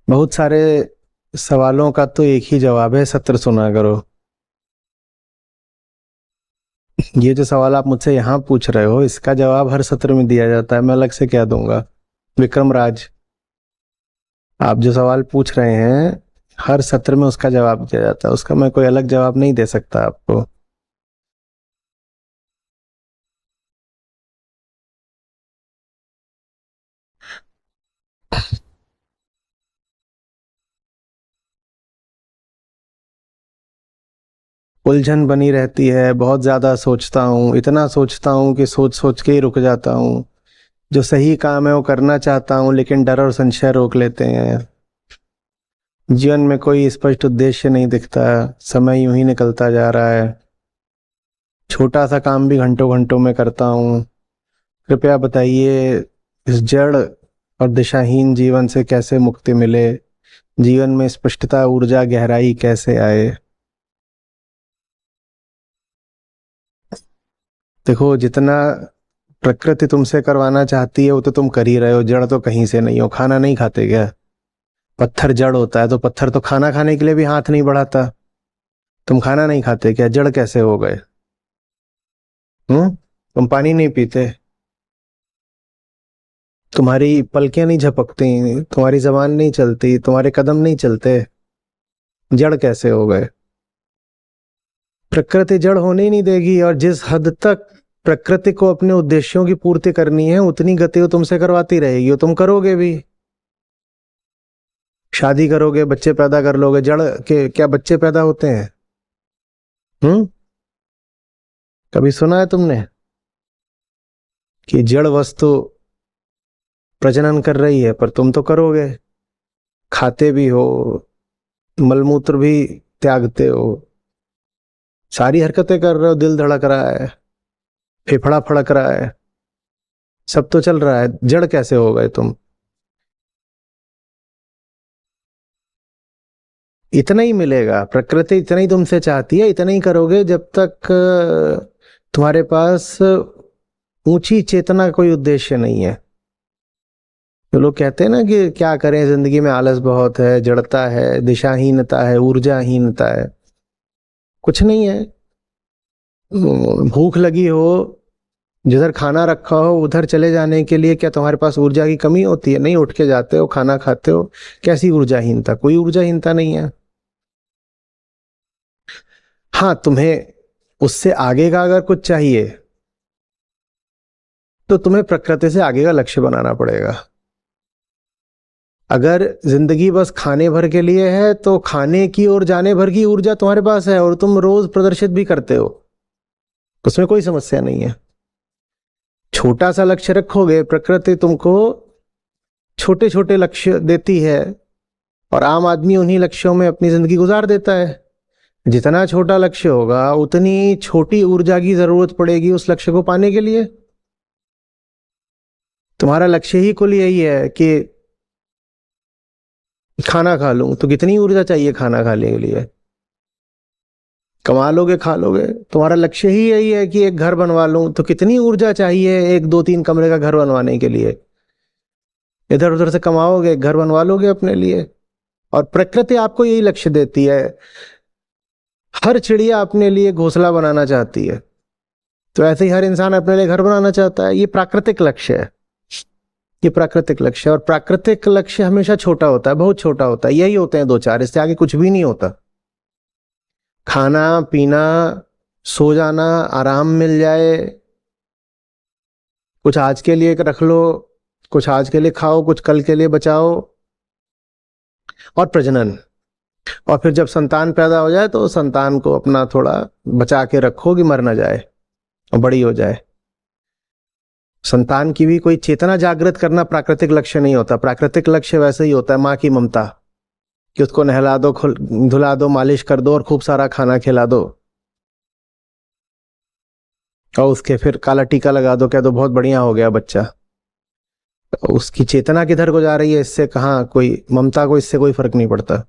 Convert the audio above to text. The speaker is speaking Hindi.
बहुत सारे सवालों का तो एक ही जवाब है, सत्र सुना करो। ये जो सवाल आप मुझसे यहाँ पूछ रहे हो, इसका जवाब हर सत्र में दिया जाता है, मैं अलग से क्या दूंगा। विक्रम राज, आप जो सवाल पूछ रहे हैं हर सत्र में उसका जवाब दिया जाता है, उसका मैं कोई अलग जवाब नहीं दे सकता आपको। उलझन बनी रहती है, बहुत ज्यादा सोचता हूँ, इतना सोचता हूँ कि सोच सोच के ही रुक जाता हूँ। जो सही काम है वो करना चाहता हूँ, लेकिन डर और संशय रोक लेते हैं। जीवन में कोई स्पष्ट उद्देश्य नहीं दिखता, समय यूं ही निकलता जा रहा है। छोटा सा काम भी घंटों घंटों में करता हूँ। कृपया बताइए, इस जड़ और दिशाहीन जीवन से कैसे मुक्ति मिले, जीवन में स्पष्टता, ऊर्जा, गहराई कैसे आए। देखो, जितना प्रकृति तुमसे करवाना चाहती है वो तो तुम कर ही रहे हो। जड़ तो कहीं से नहीं हो। खाना नहीं खाते क्या? पत्थर जड़ होता है तो पत्थर तो खाना खाने के लिए भी हाथ नहीं बढ़ाता। तुम खाना नहीं खाते क्या? जड़ कैसे हो गए? तुम पानी नहीं पीते, तुम्हारी पलकें नहीं झपकती, तुम्हारी जबान नहीं चलती, तुम्हारे कदम नहीं चलते, जड़ कैसे हो गए? प्रकृति जड़ होने ही नहीं देगी, और जिस हद तक प्रकृति को अपने उद्देश्यों की पूर्ति करनी है उतनी गति वो तुमसे करवाती रहेगी, वो तुम करोगे भी। शादी करोगे, बच्चे पैदा कर लोगे, जड़ के क्या बच्चे पैदा होते हैं? हम्म कभी सुना है तुमने कि जड़ वस्तु प्रजनन कर रही है? पर तुम तो करोगे, खाते भी हो, मलमूत्र भी त्यागते हो, सारी हरकतें कर रहे हो, दिल धड़क रहा है, फेफड़ा फड़क रहा है, सब तो चल रहा है, जड़ कैसे हो गए तुम? इतना ही मिलेगा, प्रकृति इतना ही तुमसे चाहती है, इतना ही करोगे जब तक तुम्हारे पास ऊंची चेतना, कोई उद्देश्य नहीं है। तो लोग कहते हैं ना कि क्या करें, जिंदगी में आलस बहुत है, जड़ता है, दिशाहीनता है, ऊर्जाहीनता है। कुछ नहीं है। भूख लगी हो, जिधर खाना रखा हो उधर चले जाने के लिए क्या तुम्हारे पास ऊर्जा की कमी होती है? नहीं, उठ के जाते हो, खाना खाते हो। कैसी ऊर्जाहीनता? कोई ऊर्जाहीनता नहीं है। हाँ, तुम्हें उससे आगे का अगर कुछ चाहिए तो तुम्हें प्रकृति से आगे का लक्ष्य बनाना पड़ेगा। अगर जिंदगी बस खाने भर के लिए है तो खाने की ओर जाने भर की ऊर्जा तुम्हारे पास है और तुम रोज प्रदर्शित भी करते हो, उसमें कोई समस्या नहीं है। छोटा सा लक्ष्य रखोगे, प्रकृति तुमको छोटे छोटे लक्ष्य देती है और आम आदमी उन्हीं लक्ष्यों में अपनी जिंदगी गुजार देता है। जितना छोटा लक्ष्य होगा उतनी छोटी ऊर्जा की जरूरत पड़ेगी उस लक्ष्य को पाने के लिए। तुम्हारा लक्ष्य ही कुल यही है कि खाना खा लूं, तो कितनी ऊर्जा चाहिए खाना खाने के लिए? कमा लोगे, खा लोगे। तुम्हारा लक्ष्य ही यही है कि एक घर बनवा लूं, तो कितनी ऊर्जा चाहिए एक दो तीन कमरे का घर बनवाने के लिए? इधर उधर से कमाओगे, घर बनवा लोगे अपने लिए। और प्रकृति आपको यही लक्ष्य देती है। हर चिड़िया अपने लिए घोंसला बनाना चाहती है, तो ऐसे ही हर इंसान अपने लिए घर बनाना चाहता है। ये प्राकृतिक लक्ष्य है, ये प्राकृतिक लक्ष्य है। और प्राकृतिक लक्ष्य हमेशा छोटा होता है, बहुत छोटा होता है। यही होते हैं दो चार, इससे आगे कुछ भी नहीं होता। खाना पीना, सो जाना, आराम मिल जाए, कुछ आज के लिए रख लो, कुछ आज के लिए खाओ, कुछ कल के लिए बचाओ, और प्रजनन। और फिर जब संतान पैदा हो जाए तो संतान को अपना थोड़ा बचा के रखो कि मर ना जाए और बड़ी हो जाए। संतान की भी कोई चेतना जागृत करना प्राकृतिक लक्ष्य नहीं होता। प्राकृतिक लक्ष्य वैसे ही होता है, माँ की ममता, कि उसको नहला दो, धुला दो, मालिश कर दो और खूब सारा खाना खिला दो, और उसके फिर काला टीका लगा दो, कह दो बहुत बढ़िया हो गया बच्चा। उसकी चेतना किधर को जा रही है इससे कहाँ कोई ममता को इससे कोई फर्क नहीं पड़ता।